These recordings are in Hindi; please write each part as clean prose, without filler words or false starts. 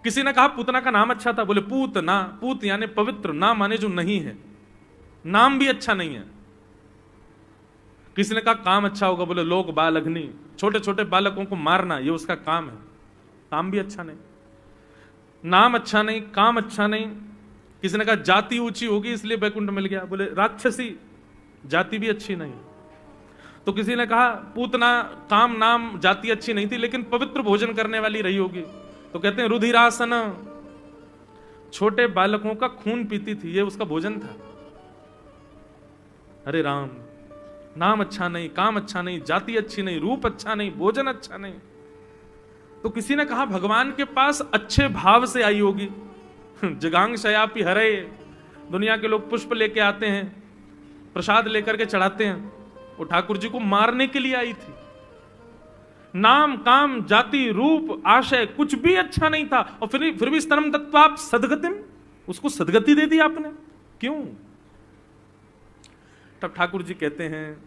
किसी ने कहा पूतना का नाम अच्छा था, बोले पूतना, पूत यानी पवित्र, ना माने जो नहीं है, नाम भी अच्छा नहीं है। किसी ने कहा काम अच्छा होगा, बोले लोक बाल अग्नि, छोटे छोटे बालकों को मारना ये उसका काम है, काम भी अच्छा नहीं। नाम अच्छा नहीं, काम अच्छा नहीं। किसी ने कहा जाति ऊंची होगी इसलिए वैकुंठ मिल गया, बोले राक्षसी, जाति भी अच्छी नहीं। तो किसी ने कहा पूतना काम नाम जाति अच्छी नहीं थी लेकिन पवित्र भोजन करने वाली रही होगी, तो कहते हैं रुधिरासन, छोटे बालकों का खून पीती थी, ये उसका भोजन था। अरे राम, नाम अच्छा नहीं, काम अच्छा नहीं, जाति अच्छी नहीं, रूप अच्छा नहीं, भोजन अच्छा नहीं। तो किसी ने कहा भगवान के पास अच्छे भाव से आई होगी। जगांग शयापी हरे, दुनिया के लोग पुष्प लेके आते हैं, प्रसाद लेकर के चढ़ाते हैं, वो ठाकुर जी को मारने के लिए आई थी। नाम काम जाति रूप आशय कुछ भी अच्छा नहीं था, और फिर भी स्तनम दत्वा आप सदगतिम, उसको सदगति दे दी आपने, क्यों? तब ठाकुर जी कहते हैं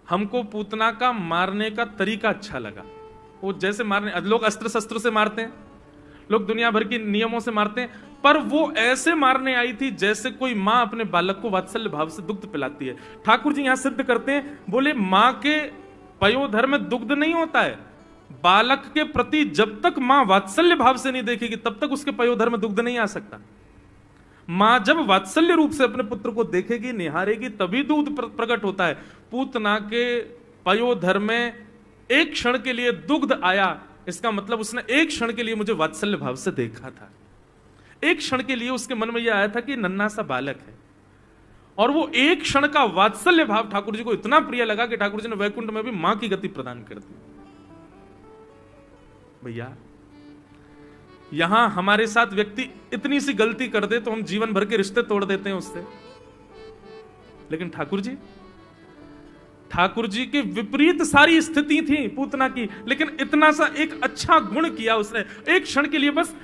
हमको पूतना का मारने का तरीका अच्छा लगा। वो जैसे मारने, लोग अस्त्र शस्त्र से मारते हैं, लोग दुनिया भर के नियमों से मारते हैं, पर वो ऐसे मारने आई थी जैसे कोई मां अपने बालक को वात्सल्य भाव से दुग्ध पिलाती है। ठाकुर जी यहां सिद्ध करते हैं, बोले मां के पयोधर में दुग्ध नहीं होता है, बालक के प्रति जब तक मां वात्सल्य भाव से नहीं देखेगी तब तक उसके पयोधर में दुग्ध नहीं आ सकता। मां जब वात्सल्य रूप से अपने पुत्र को देखेगी, निहारेगी, तभी दूध प्रकट होता है। पूतना के पयोधर में एक क्षण के लिए दुग्ध आया, इसका मतलब उसने एक क्षण के लिए मुझे वात्सल्य भाव से देखा था। एक क्षण के लिए उसके मन में यह आया था कि नन्हा सा बालक है, और वो एक क्षण का वात्सल्य भाव ठाकुर जी को इतना प्रिय लगा कि ठाकुर जी ने वैकुंठ में भी मां की गति प्रदान कर दी। भैया यहां हमारे साथ व्यक्ति इतनी सी गलती कर दे तो हम जीवन भर के रिश्ते तोड़ देते हैं उससे, लेकिन ठाकुर जी के विपरीत सारी स्थिति थी पूतना की, लेकिन इतना सा एक अच्छा गुण किया उसने। एक क्षण के लिए बस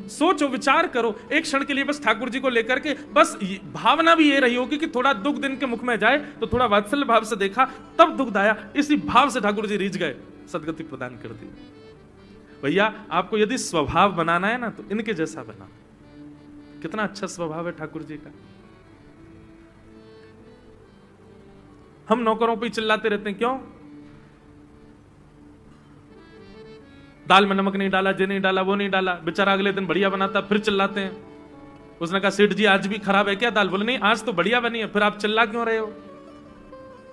सोचो, विचार करो, एक क्षण के लिए बस ठाकुर जी को लेकर के बस भावना भी ये रही होगी कि थोड़ा दुग्ध इनके मुख में जाए, तो थोड़ा वात्सल्य भाव से देखा तब दुग्ध आया, इसी भाव से ठाकुर जी रीझ गए, सदगति प्रदान कर दी। भैया आपको यदि स्वभाव बनाना है ना तो इनके जैसा बना। कितना अच्छा स्वभाव है ठाकुर जी का। हम नौकरों पे चिल्लाते रहते हैं, क्यों? दाल में नमक नहीं डाला, ये नहीं डाला, वो नहीं डाला, बेचारा अगले दिन बढ़िया बनाता, फिर चिल्लाते हैं। उसने कहा सेठ जी आज भी खराब है क्या दाल? बोले नहीं आज तो बढ़िया बनी है। फिर आप चिल्ला क्यों रहे हो?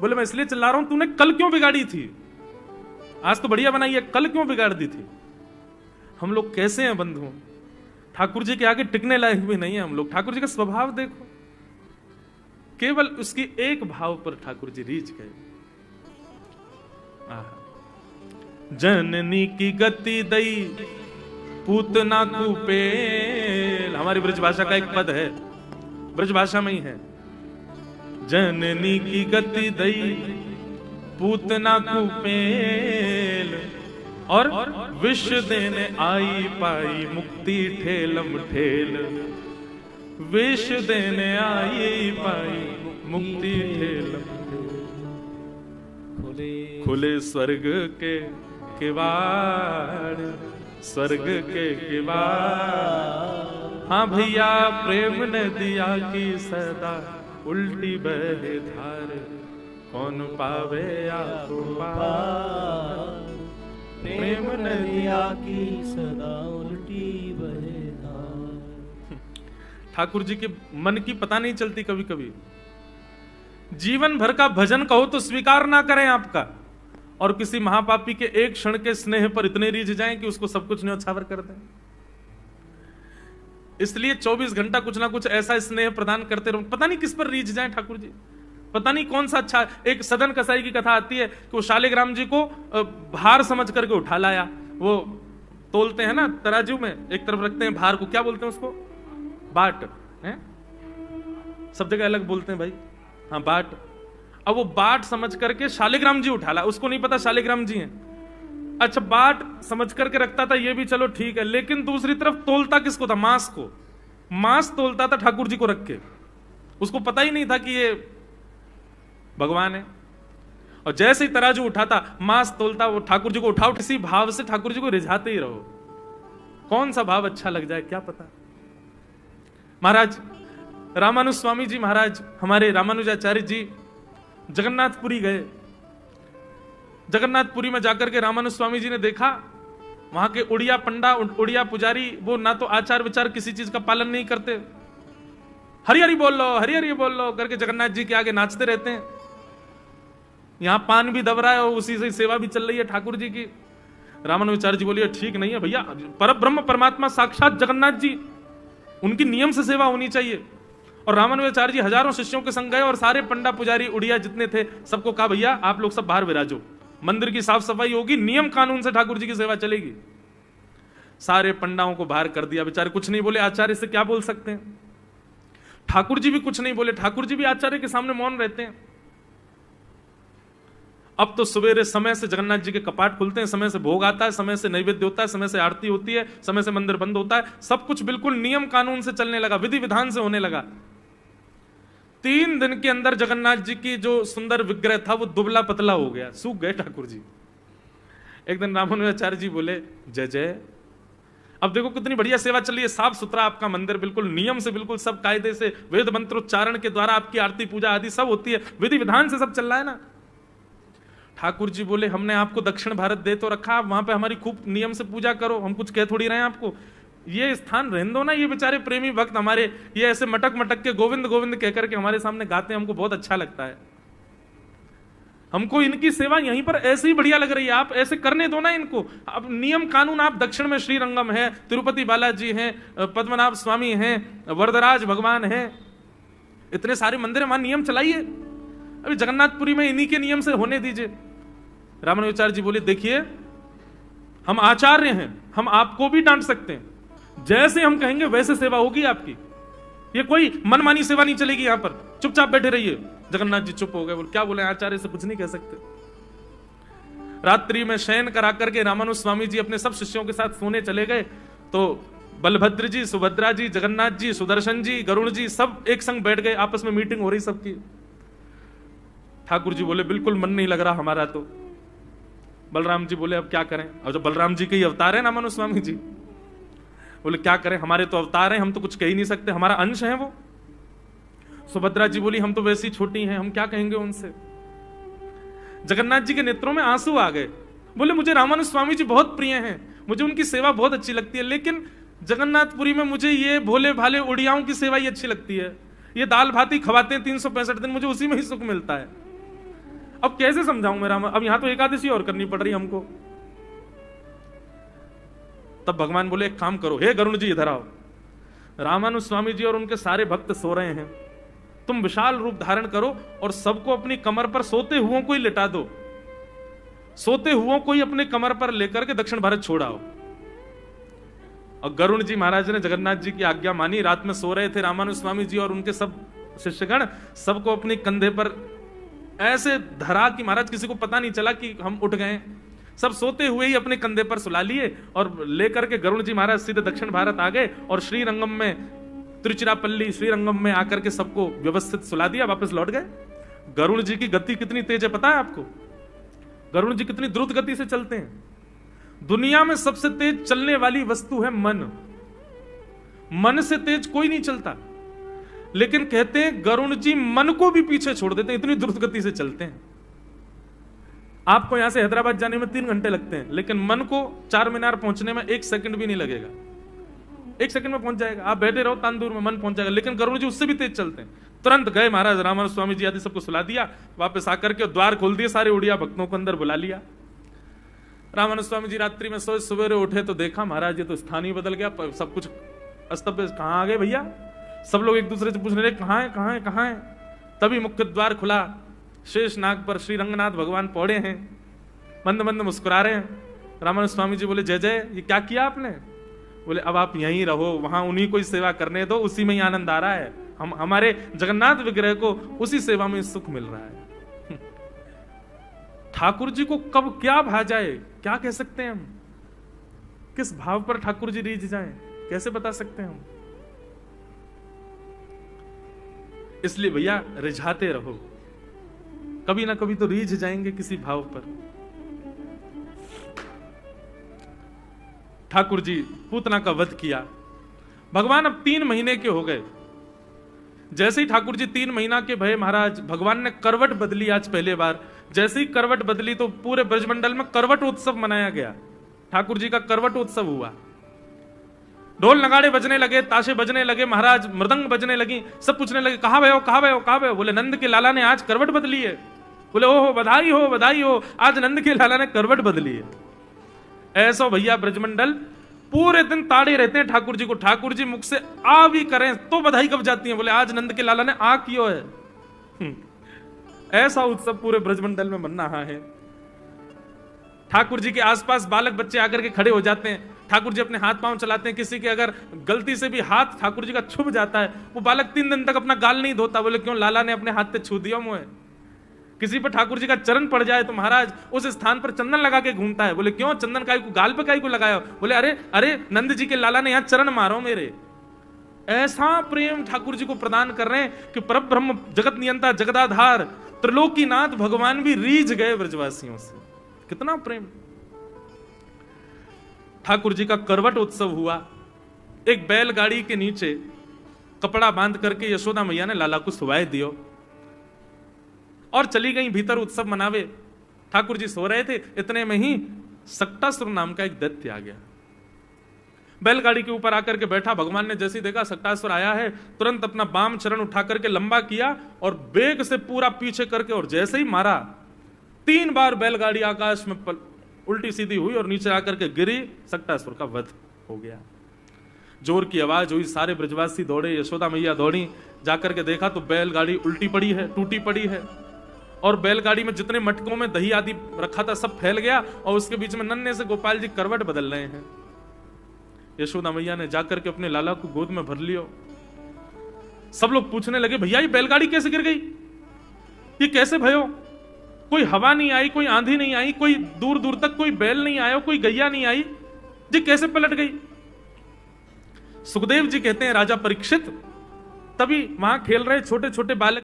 बोले मैं इसलिए चिल्ला रहा हूं, तूने कल क्यों बिगाड़ी थी? आज तो बढ़िया बनाई है, कल क्यों बिगाड़ दी थी? हम लोग कैसे हैं बंधु? ठाकुर जी के आगे टिकने लायक भी नहीं है हम लोग। ठाकुर जी का स्वभाव देखो, केवल उसकी एक भाव पर ठाकुर जी रीझ गए। जननी की गति दई पूतना कुपेल, हमारी ब्रज भाषा का एक पद है, ब्रज भाषा में ही है। जननी की गति दई पूतना कुपेल, और विष देने आई पाई मुक्ति ठेलम ठेल, विष देने आई पाई मुक्ति ठेलम ठेल। खुले स्वर्ग के किवाड़, स्वर्ग के किवाड़। हाँ भैया प्रेम ने दिया की सदा उल्टी बहे धार, कौन पावे आपको पार। प्रेम ने दिया की सदा उल्टी बहे धार। ठाकुर जी के मन की पता नहीं चलती कभी कभी। जीवन भर का भजन कहो तो स्वीकार ना करें आपका, और किसी महापापी के एक क्षण के स्नेह पर इतने रीझ जाएं कि उसको सब कुछ न्योछावर कर दें। इसलिए 24 घंटा कुछ ना कुछ ऐसा स्नेह प्रदान करते रहो, पता नहीं किस पर रीझ जाएं ठाकुर जी, पता नहीं कौन सा अच्छा। एक सदन कसाई की कथा आती है कि वो शालिग्राम जी को भार समझ करके उठा लाया। वो तोलते हैं ना तराजू में, एक तरफ रखते हैं भार को, क्या बोलते हैं उसको? बाट है, सब जगह अलग बोलते हैं भाई। हाँ बाट। अब वो बाट समझ करके शालिग्राम जी उठा ला, उसको नहीं पता शालिग्राम जी हैं। अच्छा बाट समझ करके रखता था, ये भी चलो ठीक है, लेकिन दूसरी तरफ तोलता किसको था? मांस को। मांस तोलता था ठाकुर जी को रख के, उसको पता ही नहीं था कि ये भगवान है। और जैसे ही तराजू उठाता, मांस तोलता, वो ठाकुर जी को उठाओ, किसी भाव से ठाकुर जी को रिझाते ही रहो। कौन सा भाव अच्छा लग जाए क्या पता। महाराज रामानुज स्वामी जी महाराज, हमारे रामानुजाचार्य जी जगन्नाथपुरी गए। जगन्नाथपुरी में जाकर के रामानुज स्वामी जी ने देखा वहां के उड़िया पंडा, उड़िया पुजारी, वो ना तो आचार विचार किसी चीज का पालन नहीं करते, हरि हरि बोल लो, हरि हरि बोल लो करके जगन्नाथ जी के आगे नाचते रहते हैं। यहां पान भी दब रहा है और उसी से सेवा भी चल रही है ठाकुर जी की। रामानुजाचार्य जी बोलिए ठीक नहीं है भैया, परब्रह्म परमात्मा साक्षात जगन्नाथ जी, उनकी नियम से सेवा होनी चाहिए। और रामानुजाचार्य जी हजारों शिष्यों के संग गए और सारे पंडा पुजारी उड़िया जितने थे सबको कहा भैया आप लोग सब बाहर विराजो, मंदिर की साफ सफाई होगी, नियम कानून से ठाकुर जी की सेवा चलेगी। सारे पंडाओं को बाहर कर दिया, बेचारे कुछ नहीं बोले, आचार्य से क्या बोल सकते हैं। ठाकुर जी भी कुछ नहीं बोले, ठाकुर जी भी आचार्य के सामने मौन रहते हैं। अब तो सवेरे समय से जगन्नाथ जी के कपाट खुलते हैं, समय से भोग आता है, समय से नैवेद्य होता है, समय से आरती होती है, समय से मंदिर बंद होता है, सब कुछ बिल्कुल नियम कानून से चलने लगा, विधि विधान से होने लगा। 3 दिन के अंदर जगन्नाथ जी की जो सुंदर विग्रह था वो दुबला पतला हो गया, सूख गए ठाकुर जी। एक दिन रामानुजाचार्य जी बोले जय जय, अब देखो कितनी बढ़िया सेवा चल रही है, साफ सुथरा आपका मंदिर, बिल्कुल नियम से, बिल्कुल सब कायदे से, वेद मंत्रोच्चारण के द्वारा आपकी आरती पूजा आदि सब होती है, विधि विधान से सब चल रहा है ना। ठाकुर जी बोले हमने आपको दक्षिण भारत दे तो रखा, आप वहां पे हमारी खूब नियम से पूजा करो, हम कुछ कह थोड़ी रहे हैं आपको, ये स्थान रहने दो ना। ये बेचारे प्रेमी भक्त हमारे ये ऐसे मटक मटक के गोविंद गोविंद कहकर के हमारे सामने गाते हैं, हमको बहुत अच्छा लगता है, हमको इनकी सेवा यहीं पर ऐसे ही बढ़िया लग रही है, आप ऐसे करने दो ना इनको। अब नियम कानून, आप दक्षिण में श्रीरंगम है, तिरुपति बालाजी हैं, पद्मनाभ स्वामी हैं, वरदराज भगवान हैं, इतने सारे मंदिर है, वहां नियम चलाइए, अभी जगन्नाथपुरी में इन्हीं के नियम से होने दीजिए। रामानुजाचार्य जी बोले देखिए हम आचार्य हैं, हम आपको भी डांट सकते हैं, जैसे हम कहेंगे वैसे सेवा होगी आपकी, ये कोई मनमानी सेवा नहीं चलेगी, यहां पर चुपचाप बैठे रहिए। जगन्नाथ जी चुप हो गए, बोले क्या बोले, आचार्य से कुछ नहीं कह सकते। रात्रि में शयन करा करके रामानुज स्वामी जी अपने सब शिष्यों के साथ सोने चले गए, तो बलभद्र जी, सुभद्रा जी, जगन्नाथ जी, सुदर्शन जी, गरुण जी सब एक संग बैठ गए, आपस में मीटिंग हो रही सबकी। ठाकुर जी बोले बिल्कुल मन नहीं लग रहा हमारा तो। बलराम जी बोले अब क्या करें, अब जब बलराम जी के ही अवतार है रामानुज स्वामी जी, बोले क्या करें, हमारे तो अवतार हैं, हम तो कुछ कह ही नहीं सकते, हमारा अंश है वो। सुभद्रा जी बोली हम तो वैसी छोटी हैं, हम क्या कहेंगे उनसे। जगन्नाथ जी के नेत्रों में आंसू आ गए, बोले मुझे रामानुज स्वामी जी बहुत प्रिय हैं, मुझे उनकी सेवा बहुत अच्छी लगती है, लेकिन जगन्नाथपुरी में मुझे ये भोले भाले उड़ियाओं की सेवा ही अच्छी लगती है, ये दाल भात ही खवाते हैं 365 दिन, मुझे उसी में ही सुख मिलता है। अब कैसे समझाऊं मैं अब यहां तो एकादशी और करनी पड़ रही हमको। तब भगवान बोले एक काम करो, हे गरुण जी इधर आओ, रामानुज स्वामी जी और उनके सारे भक्त सो रहे हैं, तुम विशाल रूप धारण करो और सबको अपनी कमर पर सोते हुओं को ही लिटा दो, सोते हुओं को ही अपने कमर पर लेकर के दक्षिण भारत छोड़ आओ। और गरुण जी महाराज ने जगन्नाथ जी की आज्ञा मानी, रात में सो रहे थे रामानुज स्वामी जी और उनके सब शिष्यगण, सबको अपने कंधे पर ऐसे धरा कि महाराज किसी को पता नहीं चला कि हम उठ गए, सब सोते हुए ही अपने कंधे पर सुला लिए और लेकर के गरुण जी महाराज सीधे दक्षिण भारत आ गए और श्रीरंगम में, तिरुचिरापल्ली श्रीरंगम में आकर के सबको व्यवस्थित सुला दिया, वापस लौट गए। गरुण जी की गति कितनी तेज है पता है आपको, गरुण जी कितनी द्रुत गति से चलते हैं। दुनिया में सबसे तेज चलने वाली वस्तु है मन, मन से तेज कोई नहीं चलता, लेकिन कहते हैं गरुण जी मन को भी पीछे छोड़ देते हैं, इतनी द्रुत गति से चलते हैं। आपको यहां से हैदराबाद जाने में 3 घंटे लगते हैं, लेकिन मन को 4 मीनार पहुंचने में 1 सेकंड भी नहीं लगेगा, 1 सेकंड में पहुंच जाएगा। आप बैठे रहो तांदूर में, मन पहुंच जाएगा। लेकिन गरुड़ जी उससे भी तेज चलते हैं। तुरंत गए महाराज रामानुज स्वामी जी आदि सबको सुला दिया, वापस आकर के द्वार खोल दिए, सारे उड़िया भक्तों को अंदर बुला लिया। रामानुज स्वामी जी रात्रि में सोए, सवेरे उठे तो देखा महाराज ये तो स्थान ही बदल गया, सब कुछ अस्त व्यस्त। कहां आ गए भैया? सब लोग एक दूसरे से पूछने लगे कहां है, कहां है, कहां है। तभी मुख्य द्वार खुला, शेष नाग पर श्री रंगनाथ भगवान पौड़े हैं, मंद मंद मुस्कुरा रहे हैं। रामानुज स्वामी जी बोले जय जय, ये क्या किया आपने? बोले अब आप यहीं रहो, वहां उन्हीं को सेवा करने दो, उसी में ही आनंद आ रहा है, हम हमारे जगन्नाथ विग्रह को उसी सेवा में सुख मिल रहा है। ठाकुर जी को कब क्या भा जाए क्या कह सकते हैं हम? किस भाव पर ठाकुर जी रीझ जाएं कैसे बता सकते हैं हम? इसलिए भैया रिझाते रहो, कभी ना कभी तो रीझ जाएंगे किसी भाव पर। ठाकुर जी पूतना का वध किया। भगवान अब 3 महीने के हो गए। जैसे ही ठाकुर जी 3 महीना के भय महाराज, भगवान ने करवट बदली। आज पहले बार जैसे ही करवट बदली तो पूरे ब्रजमंडल में करवट उत्सव मनाया गया। ठाकुर जी का करवट उत्सव हुआ। ढोल नगाड़े बजने लगे, ताशे बजने लगे, महाराज मृदंग बजने लगी। सब पूछने लगे कहां भय हो, कहां भय हो, कहां भय हो। बोले नंद के लाला ने आज करवट बदली है। बोले ओहो बधाई हो, बधाई हो, आज नंद के लाला ने करवट बदली है। ऐसा भैया ब्रजमंडल पूरे दिन ताड़े रहते हैं ठाकुर जी को। ठाकुर जी मुख से आ भी करें तो बधाई कब जाती है। बोले आज नंद के लाला ने आ कियो है। ऐसा उत्सव पूरे ब्रजमंडल में बन रहा है। ठाकुर जी के आसपास बालक बच्चे आकर के खड़े हो जाते हैं। ठाकुर जी अपने हाथ पांव चलाते हैं। किसी के अगर गलती से भी हाथ ठाकुर जी का छुप जाता है, वो बालक 3 दिन तक अपना गाल नहीं धोता। बोले क्यों, लाला ने अपने हाथ पे छू दिया मुझे। किसी पर ठाकुर जी का चरण पड़ जाए तो महाराज उस स्थान पर चंदन लगा के घूमता है। बोले क्यों, चंदन काय को गाल पे काय को लगाया। बोले अरे अरे नंद जी के लाला ने यहां चरण मारो मेरे। ऐसा प्रेम ठाकुर जी को प्रदान कर रहे हैं कि परब्रह्म जगत नियंता जगदाधार त्रिलोकीनाथ भगवान भी रीझ गए ब्रजवासियों से। कितना प्रेम। ठाकुर जी का करवट उत्सव हुआ। एक बैलगाड़ी के नीचे कपड़ा बांध करके यशोदा मैया ने लाला को सुवाए दियो और चली गई भीतर उत्सव मनावे। ठाकुर जी सो रहे थे, इतने में ही सक्टासुर नाम का एक दैत्य आ गया। बैलगाड़ी के ऊपर आकर के बैठा। भगवान ने जैसे ही देखा सक्टासुर आया है, तुरंत अपना बाम चरण उठा करके लंबा किया और बेग से पूरा पीछे करके और जैसे ही मारा, 3 बार बैलगाड़ी आकाश में उल्टी सीधी हुई और नीचे आकर के गिरी। सक्टासुर का वध हो गया। जोर की आवाज हुई, सारे ब्रजवासी दौड़े, यशोदा मैया दौड़ी। जाकर के देखा तो बैलगाड़ी उल्टी पड़ी है, टूटी पड़ी है और बैलगाड़ी में जितने मटकों में दही आदि रखा था सब फैल गया और उसके बीच में नन्हे से गोपाल जी करवट बदल रहे हैं। यशोदा मैया ने जाकर के अपने लाला को गोद में भर लियो। सब लोग पूछने लगे भैया ये बैलगाड़ी कैसे गिर गई, ये कैसे भयो। कोई हवा नहीं आई, कोई आंधी नहीं आई, कोई दूर दूर तक कोई बैल नहीं आया, कोई गैया नहीं आई, जी कैसे पलट गई। सुखदेव जी कहते हैं राजा परीक्षित तभी वहां खेल रहे छोटे छोटे बालक